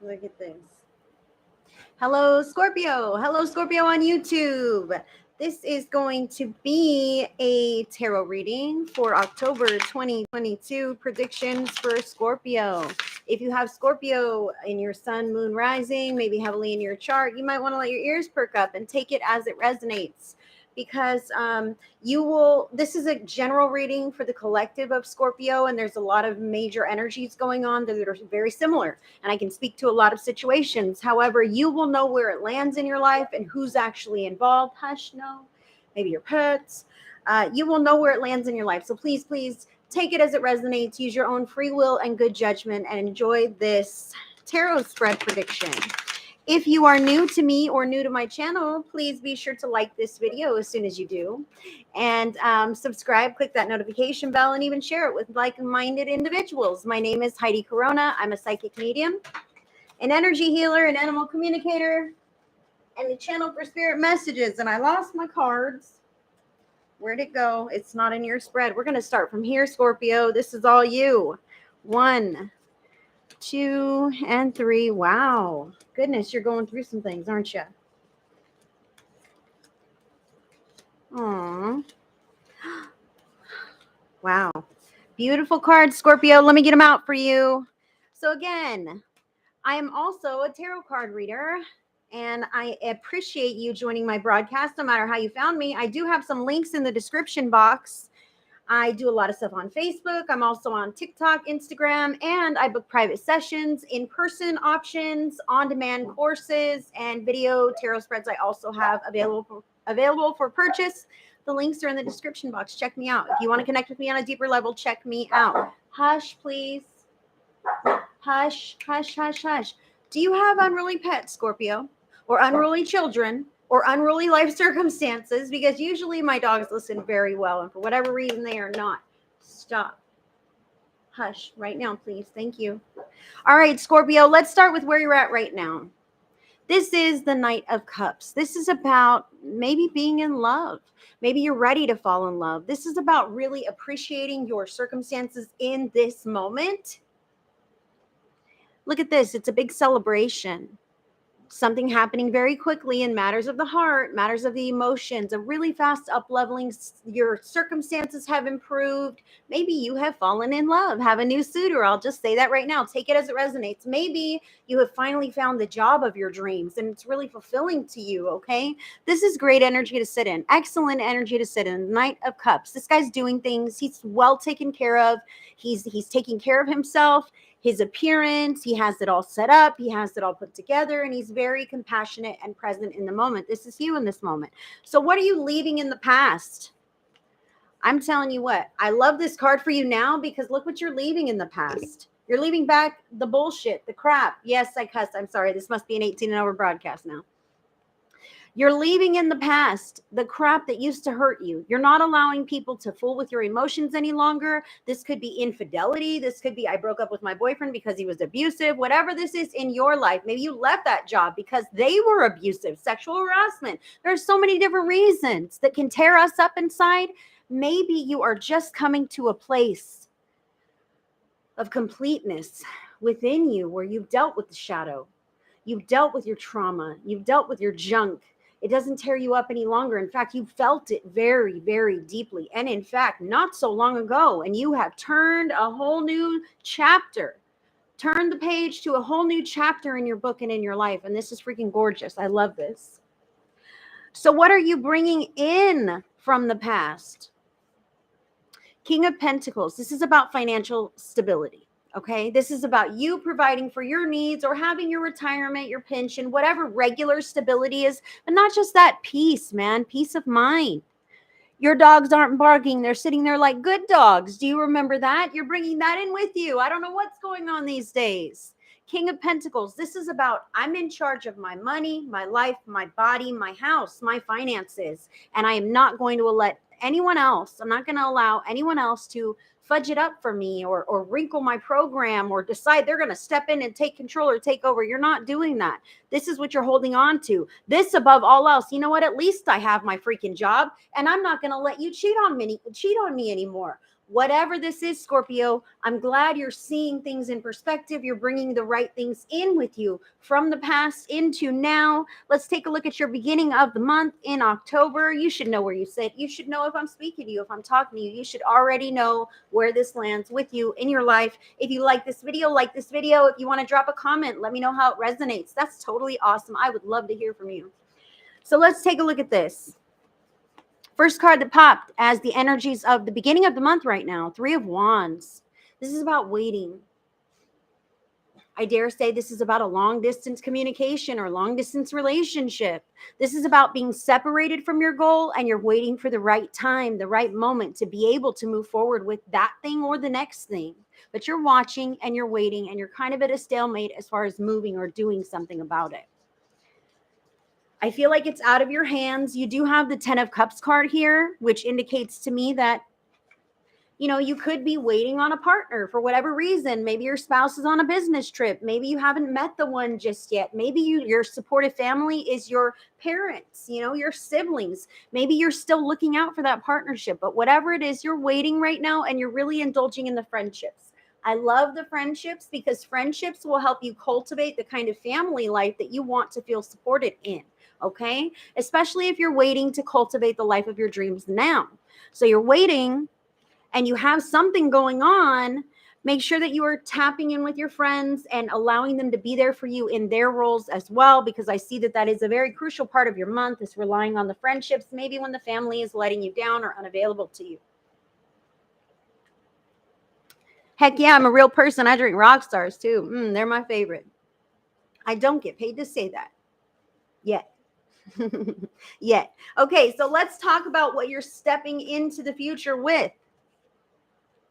Look at this. Hello, Scorpio. Hello, Scorpio on YouTube. This is going to be a tarot reading for October 2022 predictions for Scorpio. If you have Scorpio in your sun, moon, rising, maybe heavily in your chart, you might want to let your ears perk up and take it as it resonates, because this is a general reading for the collective of Scorpio, and there's a lot of major energies going on that are very similar, and I can speak to a lot of situations. However, you will know where it lands in your life and who's actually involved. Hush, no, maybe your pets. You will know where it lands in your life. So please, please take it as it resonates. Use your own free will and good judgment, and enjoy this tarot spread prediction. If you are new to me or new to my channel, please be sure to like this video as soon as you do, and subscribe, click that notification bell, and even share it with like-minded individuals. My name is Heidi Corona. I'm a psychic medium, an energy healer, an animal communicator, and the channel for spirit messages. And I lost my cards. Where'd it go? It's not in your spread. We're going to start from here, Scorpio. This is all you. 1, 2, and 3. Wow. Goodness, you're going through some things, aren't you? Aww. Wow. Beautiful cards, Scorpio. Let me get them out for you. So again, I am also a tarot card reader, and I appreciate you joining my broadcast no matter how you found me. I do have some links in the description box. I do a lot of stuff on Facebook. I'm also on TikTok, Instagram, and I book private sessions, in-person options, on-demand courses, and video tarot spreads I also have available for purchase. The links are in the description box. Check me out. If you want to connect with me on a deeper level, check me out. Hush, please. Hush, hush, hush, hush. Do you have unruly pets, Scorpio? Or unruly children? Or unruly life circumstances? Because usually my dogs listen very well, and for whatever reason they are not. Stop. Hush right now, please. Thank you. All right, Scorpio, let's start with where you're at right now. This is the Knight of Cups. This is about maybe being in love. Maybe you're ready to fall in love. This is about really appreciating your circumstances in this moment. Look at this. It's a big celebration. Something happening very quickly in matters of the heart, matters of the emotions, a really fast up-leveling. Your circumstances have improved. Maybe you have fallen in love, have a new suitor. I'll just say that right now. Take it as it resonates. Maybe you have finally found the job of your dreams and it's really fulfilling to you, okay? This is great energy to sit in. Excellent energy to sit in. Knight of Cups. This guy's doing things. He's well taken care of. He's taking care of himself. His appearance, he has it all set up, he has it all put together, and he's very compassionate and present in the moment. This is you in this moment. So what are you leaving in the past? I'm telling you what, I love this card for you now, because look what you're leaving in the past. You're leaving back the bullshit, the crap. Yes, I cussed. I'm sorry. This must be an 18 and over broadcast now. You're leaving in the past the crap that used to hurt you. You're not allowing people to fool with your emotions any longer. This could be infidelity. This could be I broke up with my boyfriend because he was abusive. Whatever this is in your life, maybe you left that job because they were abusive, sexual harassment. There's so many different reasons that can tear us up inside. Maybe you are just coming to a place of completeness within you where you've dealt with the shadow. You've dealt with your trauma. You've dealt with your junk. It doesn't tear you up any longer. In fact, you felt it very, very deeply. And in fact, not so long ago, and you have turned a whole new chapter. Turn the page to a whole new chapter in your book and in your life. And this is freaking gorgeous. I love this. So what are you bringing in from the past? King of Pentacles. This is about financial stability. Okay, this is about you providing for your needs or having your retirement, your pension, whatever regular stability is, but not just that, peace, man, peace of mind. Your dogs aren't barking. They're sitting there like good dogs. Do you remember that? You're bringing that in with you. I don't know what's going on these days. King of Pentacles. This is about I'm in charge of my money, my life, my body, my house, my finances, and I am not going to let anyone else, I'm not going to allow anyone else to fudge it up for me or wrinkle my program or decide they're going to step in and take control or take over. You're not doing that. This is what you're holding on to. This above all else. You know what? At least I have my freaking job, and I'm not going to let you cheat on me anymore. Whatever this is, Scorpio, I'm glad you're seeing things in perspective. You're bringing the right things in with you from the past into now. Let's take a look at your beginning of the month in October. You should know where you sit. You should know if I'm speaking to you, if I'm talking to you. You should already know where this lands with you in your life. If you like this video, like this video. If you want to drop a comment, let me know how it resonates. That's totally awesome. I would love to hear from you. So let's take a look at this. First card that popped as the energies of the beginning of the month right now, 3 of Wands. This is about waiting. I dare say this is about a long distance communication or long distance relationship. This is about being separated from your goal and you're waiting for the right time, the right moment to be able to move forward with that thing or the next thing. But you're watching and you're waiting and you're kind of at a stalemate as far as moving or doing something about it. I feel like it's out of your hands. You do have the 10 of Cups card here, which indicates to me that, you know, you could be waiting on a partner for whatever reason. Maybe your spouse is on a business trip. Maybe you haven't met the one just yet. Maybe your supportive family is your parents, you know, your siblings. Maybe you're still looking out for that partnership. But whatever it is, you're waiting right now and you're really indulging in the friendships. I love the friendships because friendships will help you cultivate the kind of family life that you want to feel supported in. Okay, especially if you're waiting to cultivate the life of your dreams now. So you're waiting and you have something going on. Make sure that you are tapping in with your friends and allowing them to be there for you in their roles as well, because I see that that is a very crucial part of your month, is relying on the friendships, maybe when the family is letting you down or unavailable to you. Heck yeah, I'm a real person. I drink rock stars too. They're my favorite. I don't get paid to say that yet. Yet. Okay, so let's talk about what you're stepping into the future with.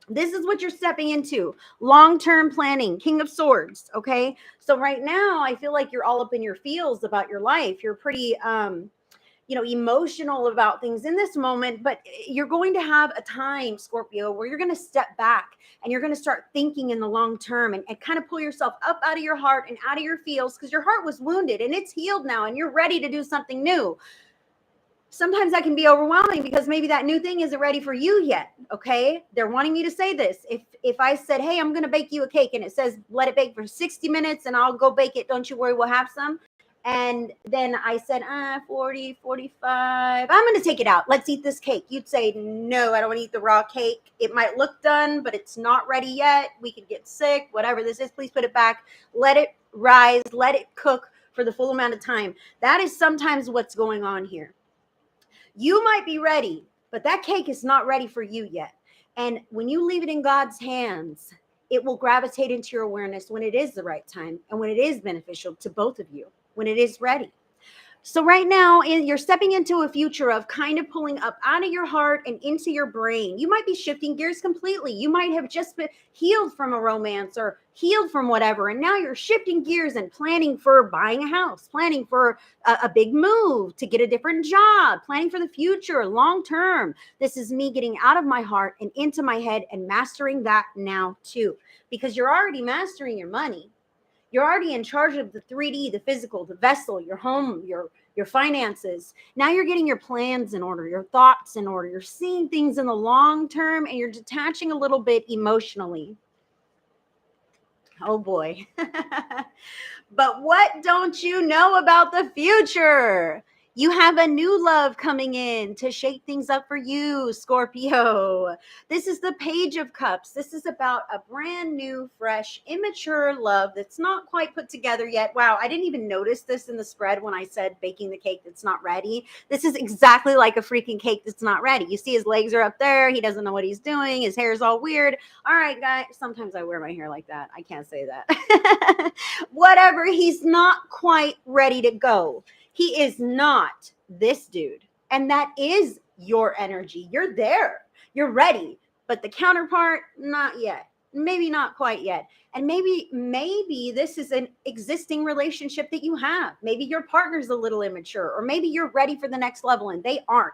This is what you're stepping into. Long-term planning, King of Swords, okay? So right now, I feel like you're all up in your feels about your life. You're pretty emotional about things in this moment, but you're going to have a time, Scorpio, where you're going to step back and you're going to start thinking in the long term and kind of pull yourself up out of your heart and out of your feels, because your heart was wounded and it's healed now and you're ready to do something new. Sometimes that can be overwhelming because maybe that new thing isn't ready for you yet. Okay. They're wanting me to say this. If I said, hey, I'm going to bake you a cake and it says, let it bake for 60 minutes and I'll go bake it. Don't you worry. We'll have some. And then I said, 40, 45. I'm going to take it out. Let's eat this cake. You'd say, no, I don't want to eat the raw cake. It might look done, but it's not ready yet. We could get sick, whatever this is. Please put it back. Let it rise. Let it cook for the full amount of time. That is sometimes what's going on here. You might be ready, but that cake is not ready for you yet. And when you leave it in God's hands, it will gravitate into your awareness when it is the right time and when it is beneficial to both of you, when it is ready. So right now, you're stepping into a future of kind of pulling up out of your heart and into your brain. You might be shifting gears completely. You might have just been healed from a romance or healed from whatever. And now you're shifting gears and planning for buying a house, planning for a big move, to get a different job, planning for the future, long term. This is me getting out of my heart and into my head and mastering that now too, because you're already mastering your money. You're already in charge of the 3D, the physical, the vessel, your home, your finances. Now you're getting your plans in order, your thoughts in order. You're seeing things in the long term and you're detaching a little bit emotionally. Oh boy. But what don't you know about the future? You have a new love coming in to shake things up for you, Scorpio. This is the Page of Cups. This is about a brand new, fresh, immature love that's not quite put together yet. Wow, I didn't even notice this in the spread when I said baking the cake that's not ready. This is exactly like a freaking cake that's not ready. You see his legs are up there. He doesn't know what he's doing. His hair is all weird. All right, guys. Sometimes I wear my hair like that. I can't say that. Whatever. He's not quite ready to go. He is not this dude. And that is your energy. You're there. You're ready. But the counterpart, not yet. Maybe not quite yet. And maybe this is an existing relationship that you have. Maybe your partner's a little immature, or maybe you're ready for the next level and they aren't.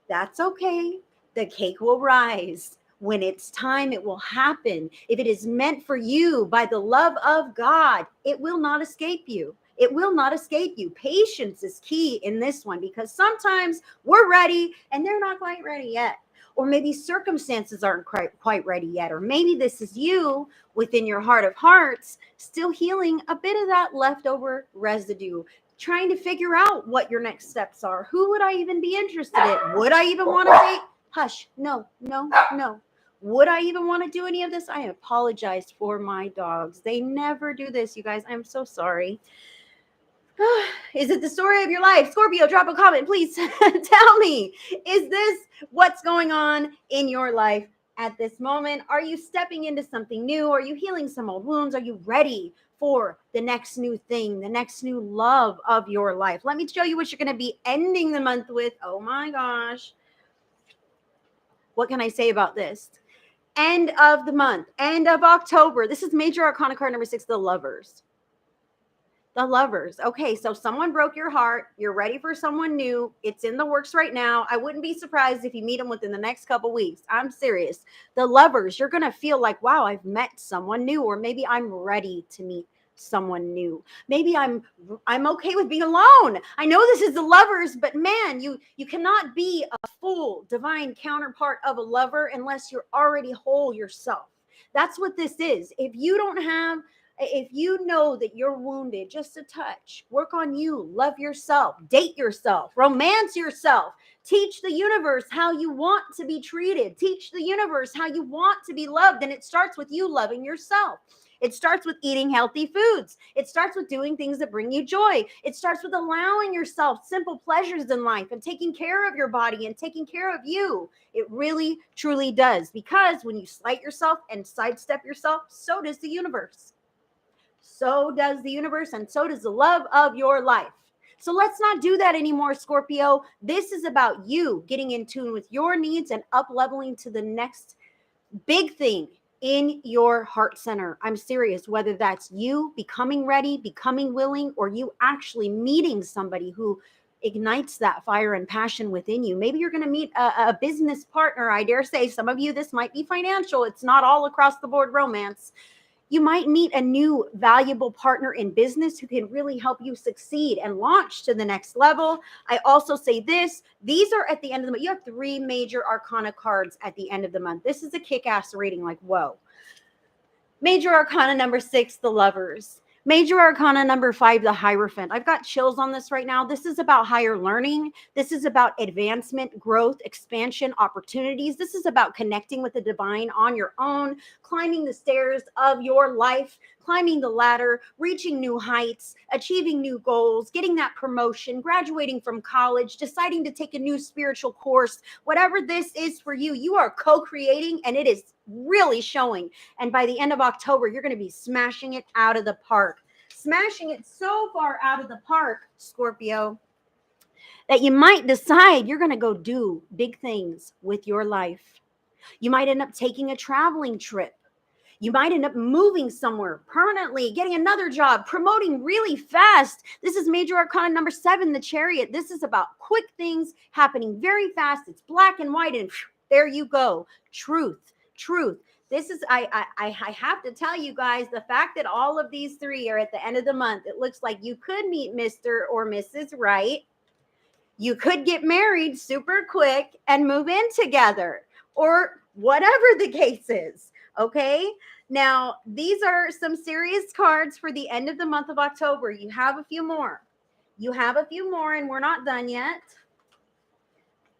That's okay. The cake will rise. When it's time, it will happen. If it is meant for you by the love of God, it will not escape you. It will not escape you. Patience is key in this one, because sometimes we're ready and they're not quite ready yet. or maybe circumstances aren't quite ready yet, or maybe this is you within your heart of hearts, still healing a bit of that leftover residue, trying to figure out what your next steps are. Who would I even be interested in? Would I even want to date? Hush, no, no, no. Would I even want to do any of this? I apologize for my dogs. They never do this, you guys. I'm so sorry. Is it the story of your life? Scorpio, drop a comment, please. Tell me, is this what's going on in your life at this moment? Are you stepping into something new? Are you healing some old wounds? Are you ready for the next new thing, the next new love of your life? Let me show you what you're going to be ending the month with. Oh my gosh. What can I say about this? End of the month, end of October. This is Major Arcana card number 6, the Lovers. The Lovers. Okay, so someone broke your heart. You're ready for someone new. It's in the works right now. I wouldn't be surprised if you meet them within the next couple weeks. I'm serious. The Lovers, you're going to feel like, wow, I've met someone new, or maybe I'm ready to meet someone new. Maybe I'm okay with being alone. I know this is the Lovers, but man, you cannot be a full divine counterpart of a lover unless you're already whole yourself. That's what this is. If you know that you're wounded, just a touch, work on you, love yourself, date yourself, romance yourself, teach the universe how you want to be treated, teach the universe how you want to be loved. And it starts with you loving yourself. It starts with eating healthy foods. It starts with doing things that bring you joy. It starts with allowing yourself simple pleasures in life and taking care of your body and taking care of you. It really, truly does. Because when you slight yourself and sidestep yourself, so does the universe. So does the universe, and so does the love of your life. So let's not do that anymore, Scorpio. This is about you getting in tune with your needs and up-leveling to the next big thing in your heart center. I'm serious, whether that's you becoming ready, becoming willing, or you actually meeting somebody who ignites that fire and passion within you. Maybe you're going to meet a business partner. I dare say some of you, this might be financial. It's not all across the board romance. You might meet a new valuable partner in business who can really help you succeed and launch to the next level. I also say this, these are at the end of the month. You have 3 major arcana cards at the end of the month. This is a kick-ass reading, like, whoa. Major arcana number 6, the Lovers. Major arcana number 5, the Hierophant. I've got chills on this right now. This is about higher learning. This is about advancement, growth, expansion, opportunities. This is about connecting with the divine on your own, climbing the stairs of your life, climbing the ladder, reaching new heights, achieving new goals, getting that promotion, graduating from college, deciding to take a new spiritual course. Whatever this is for you, you are co-creating, and it is really showing. And by the end of October, you're going to be smashing it out of the park. Smashing it so far out of the park, Scorpio, that you might decide you're going to go do big things with your life. You might end up taking a traveling trip. You might end up moving somewhere permanently, getting another job, promoting really fast. This is Major Arcana number 7, the Chariot. This is about quick things happening very fast. It's black and white, and there you go. Truth. This is, I have to tell you guys, the fact that all of these 3 are at the end of the month, it looks like you could meet Mr. or Mrs. Right. You could get married super quick and move in together, or whatever the case is. Okay. Now, these are some serious cards for the end of the month of October. You have a few more. And we're not done yet.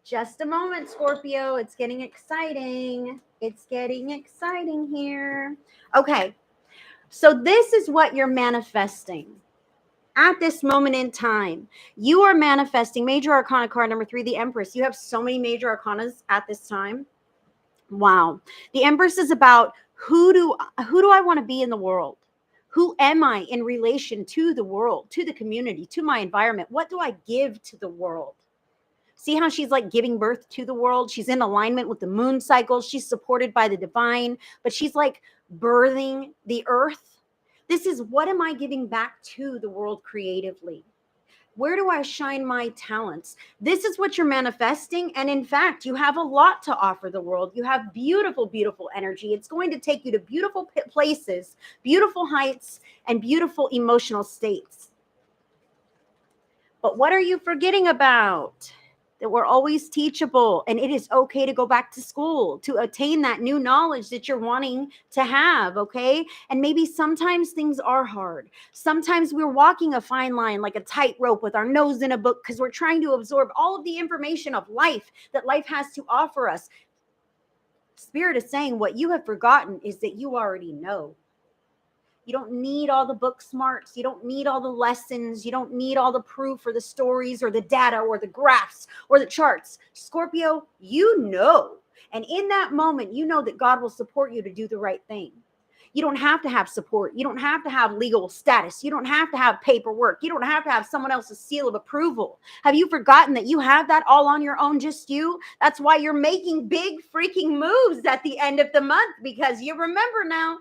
Just a moment, Scorpio. It's getting exciting. It's getting exciting here. Okay. So this is what you're manifesting at this moment in time. You are manifesting Major Arcana card number 3, the Empress. You have so many Major Arcanas at this time. Wow. The Empress is about who do I want to be in the world? Who am I in relation to the world, to the community, to my environment? What do I give to the world? See how she's like giving birth to the world? She's in alignment with the moon cycle. She's supported by the divine, but she's like birthing the earth. This is, what am I giving back to the world creatively? Where do I shine my talents? This is what you're manifesting. And in fact, you have a lot to offer the world. You have beautiful, beautiful energy. It's going to take you to beautiful places, beautiful heights, and beautiful emotional states. But what are you forgetting about? that we're always teachable, and it is okay to go back to school to attain that new knowledge that you're wanting to have, okay? And maybe sometimes things are hard. Sometimes we're walking a fine line like a tightrope with our nose in a book because we're trying to absorb all of the information of life that life has to offer us. Spirit is saying what you have forgotten is that you already know. You don't need all the book smarts. You don't need all the lessons. You don't need all the proof or the stories or the data or the graphs or the charts. Scorpio, you know. And in that moment, you know that God will support you to do the right thing. You don't have to have support. You don't have to have legal status. You don't have to have paperwork. You don't have to have someone else's seal of approval. Have you forgotten that you have that all on your own, just you? That's why you're making big freaking moves at the end of the month, because you remember now.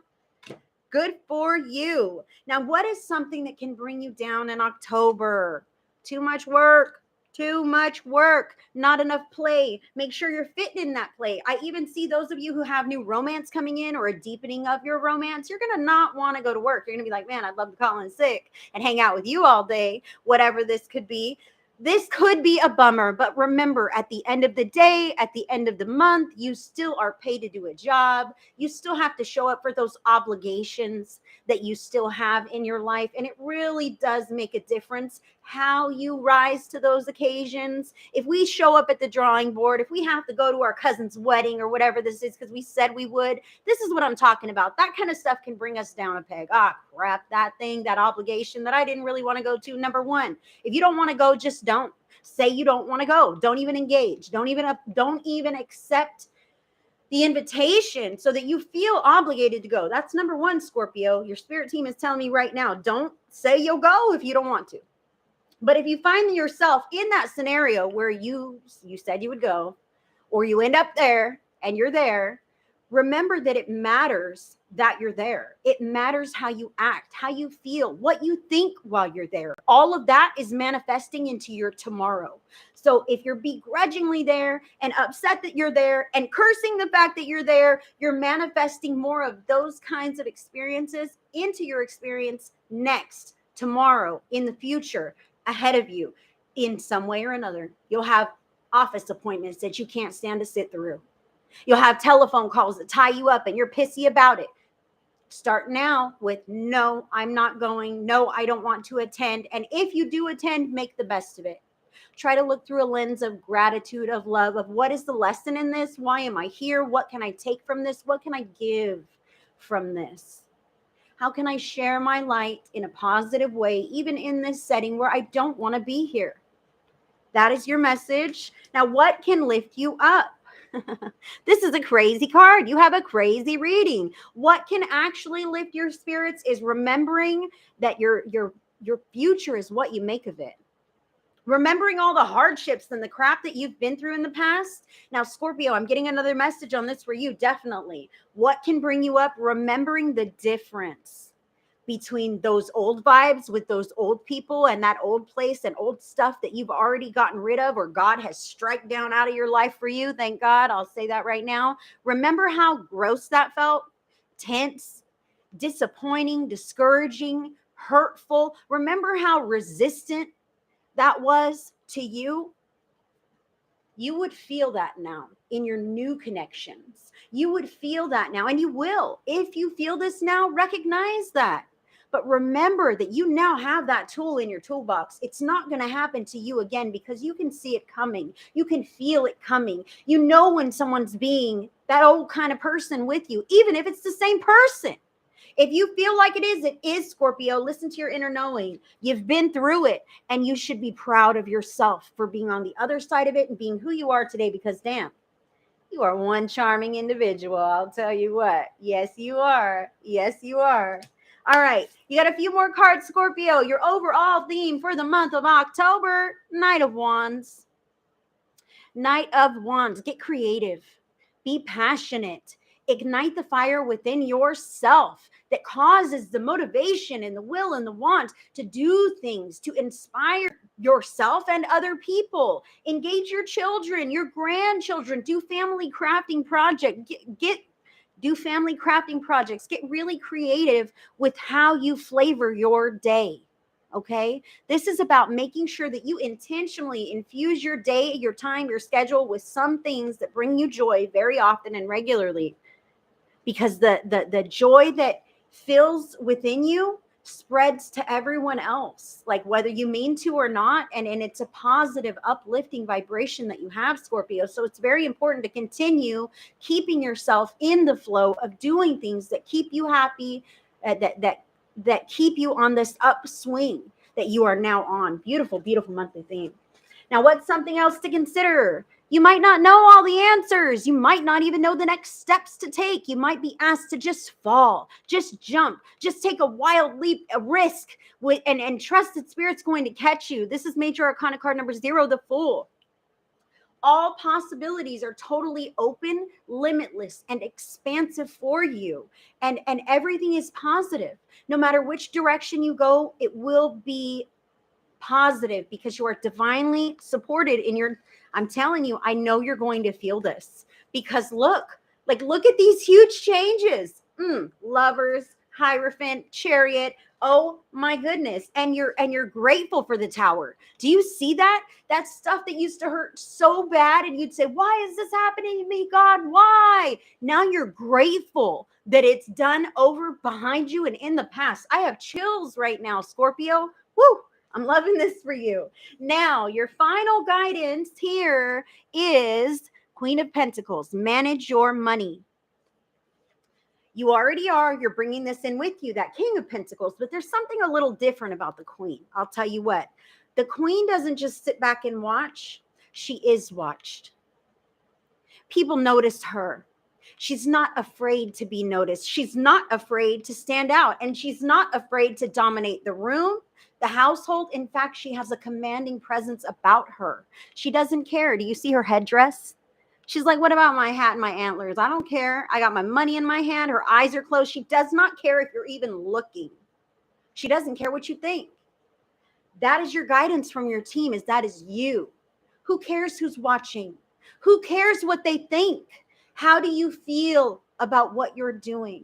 Good for you. Now, what is something that can bring you down in October? Too much work. Too much work, not enough play. Make sure you're fitting in that play. I even see those of you who have new romance coming in or a deepening of your romance. You're going to not want to go to work. You're going to be like, man, I'd love to call in sick and hang out with you all day, whatever this could be. This could be a bummer, but remember, at the end of the day, at the end of the month, you still are paid to do a job. You still have to show up for those obligations that you still have in your life. And it really does make a difference how you rise to those occasions. If we show up at the drawing board, if we have to go to our cousin's wedding or whatever this is because we said we would, this is what I'm talking about. That kind of stuff can bring us down a peg. Ah, crap, that thing, that obligation that I didn't really want to go to. Number one, if you don't want to go, just don't. Say you don't want to go. Don't even engage. Don't even accept the invitation so that you feel obligated to go. That's number one, Scorpio. Your spirit team is telling me right now, don't say you'll go if you don't want to. But if you find yourself in that scenario where you said you would go, or you end up there and you're there, remember that it matters that you're there. It matters how you act, how you feel, what you think while you're there. All of that is manifesting into your tomorrow. So if you're begrudgingly there and upset that you're there and cursing the fact that you're there, you're manifesting more of those kinds of experiences into your experience next, tomorrow, in the future, ahead of you in some way or another. You'll have office appointments that you can't stand to sit through. You'll have telephone calls that tie you up and you're pissy about it. Start now with no, I'm not going. No, I don't want to attend. And if you do attend, make the best of it. Try to look through a lens of gratitude, of love, of what is the lesson in this? Why am I here? What can I take from this? What can I give from this? How can I share my light in a positive way, even in this setting where I don't want to be here? That is your message. Now, what can lift you up? This is a crazy card. You have a crazy reading. What can actually lift your spirits is remembering that your future is what you make of it. Remembering all the hardships and the crap that you've been through in the past. Now, Scorpio, I'm getting another message on this for you, definitely. What can bring you up? Remembering the difference between those old vibes with those old people and that old place and old stuff that you've already gotten rid of or God has struck down out of your life for you. Thank God. I'll say that right now. Remember how gross that felt? Tense, disappointing, discouraging, hurtful. Remember how resistant that was to you? You would feel that now in your new connections. You would feel that now, and you will. If you feel this now, recognize that. But remember that you now have that tool in your toolbox. It's not going to happen to you again because you can see it coming. You can feel it coming. You know when someone's being that old kind of person with you, even if it's the same person. If you feel like it is, Scorpio. Listen to your inner knowing. You've been through it, and you should be proud of yourself for being on the other side of it and being who you are today, because damn, you are one charming individual. I'll tell you what. Yes, you are. Yes, you are. All right. You got a few more cards, Scorpio. Your overall theme for the month of October, Knight of Wands. Knight of Wands. Get creative. Be passionate. Ignite the fire within yourself that causes the motivation and the will and the want to do things, to inspire yourself and other people. Engage your children, your grandchildren. Do family crafting projects. Do family crafting projects. Get really creative with how you flavor your day. Okay. This is about making sure that you intentionally infuse your day, your time, your schedule with some things that bring you joy very often and regularly, because the joy that fills within you spreads to everyone else, like whether you mean to or not. And it's a positive, uplifting vibration that you have, Scorpio. So it's very important to continue keeping yourself in the flow of doing things that keep you happy, that keep you on this upswing that you are now on. Beautiful, beautiful monthly theme. Now, what's something else to consider? You might not know all the answers. You might not even know the next steps to take. You might be asked to just fall, just jump, just take a wild leap, a risk, and trust that Spirit's going to catch you. This is Major Arcana card number 0, the Fool. All possibilities are totally open, limitless, and expansive for you. And everything is positive. No matter which direction you go, it will be positive because you are divinely supported in your, I'm telling you, I know you're going to feel this because look at these huge changes. Lovers, Hierophant, Chariot. Oh my goodness. And you're grateful for the Tower. Do you see that? That stuff that used to hurt so bad and you'd say, why is this happening to me, God? Why? Now you're grateful that it's done, over, behind you, and in the past. I have chills right now, Scorpio. Woo! I'm loving this for you. Now, your final guidance here is Queen of Pentacles. Manage your money. You already are. You're bringing this in with you, that King of Pentacles, but there's something a little different about the Queen. I'll tell you what. The Queen doesn't just sit back and watch. She is watched. People notice her. She's not afraid to be noticed. She's not afraid to stand out, and she's not afraid to dominate the room, the household. In fact, she has a commanding presence about her. She doesn't care. Do you see her headdress? She's like, what about my hat and my antlers? I don't care. I got my money in my hand. Her eyes are closed. She does not care if you're even looking. She doesn't care what you think. That is your guidance from your team, is that is you. Who cares who's watching? Who cares what they think? How do you feel about what you're doing?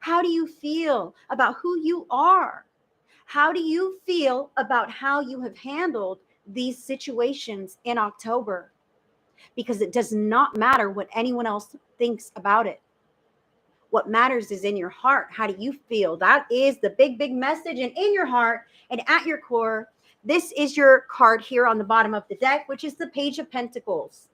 How do you feel about who you are? How do you feel about how you have handled these situations in October? Because it does not matter what anyone else thinks about it. What matters is in your heart. How do you feel? That is the big, big message. And in your heart and at your core, this is your card here on the bottom of the deck, which is the Page of Pentacles.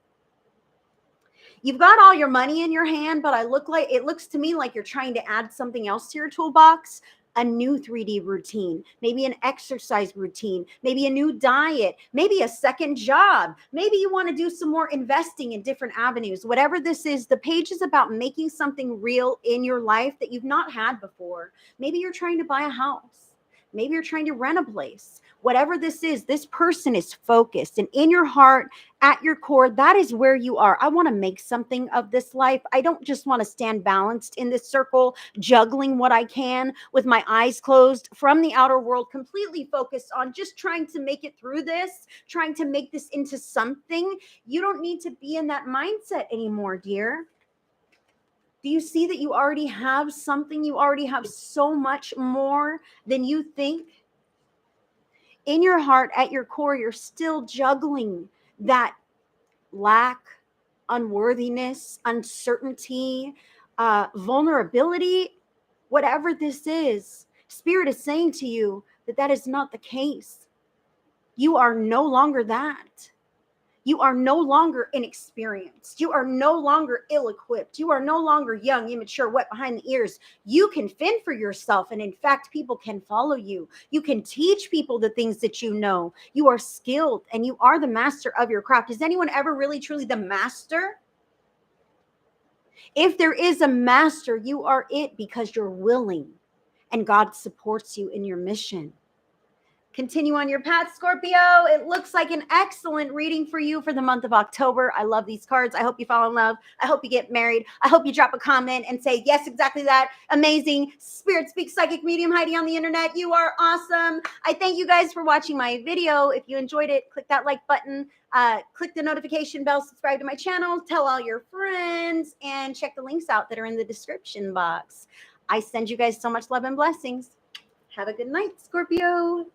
You've got all your money in your hand, but it looks to me like you're trying to add something else to your toolbox. A new 3D routine, maybe an exercise routine, maybe a new diet, maybe a second job. Maybe you want to do some more investing in different avenues. Whatever this is, the page is about making something real in your life that you've not had before. Maybe you're trying to buy a house. Maybe you're trying to rent a place. Whatever this is, this person is focused, and in your heart, at your core, that is where you are. I want to make something of this life. I don't just want to stand balanced in this circle, juggling what I can with my eyes closed from the outer world, completely focused on just trying to make it through this, trying to make this into something. You don't need to be in that mindset anymore, dear. Do you see that you already have something? You already have so much more than you think. In your heart, at your core, you're still juggling that lack, unworthiness, uncertainty, vulnerability, whatever this is. Spirit is saying to you that that is not the case. You are no longer that. You are no longer inexperienced. You are no longer ill-equipped. You are no longer young, immature, wet behind the ears. You can fend for yourself. And in fact, people can follow you. You can teach people the things that you know. You are skilled and you are the master of your craft. Is anyone ever really, truly the master? If there is a master, you are it because you're willing and God supports you in your mission. Continue on your path, Scorpio. It looks like an excellent reading for you for the month of October. I love these cards. I hope you fall in love. I hope you get married. I hope you drop a comment and say, yes, exactly that. Amazing. Spirit Speaks Psychic Medium Heidi on the internet. You are awesome. I thank you guys for watching my video. If you enjoyed it, click that like button. Click the notification bell, subscribe to my channel, tell all your friends, and check the links out that are in the description box. I send you guys so much love and blessings. Have a good night, Scorpio.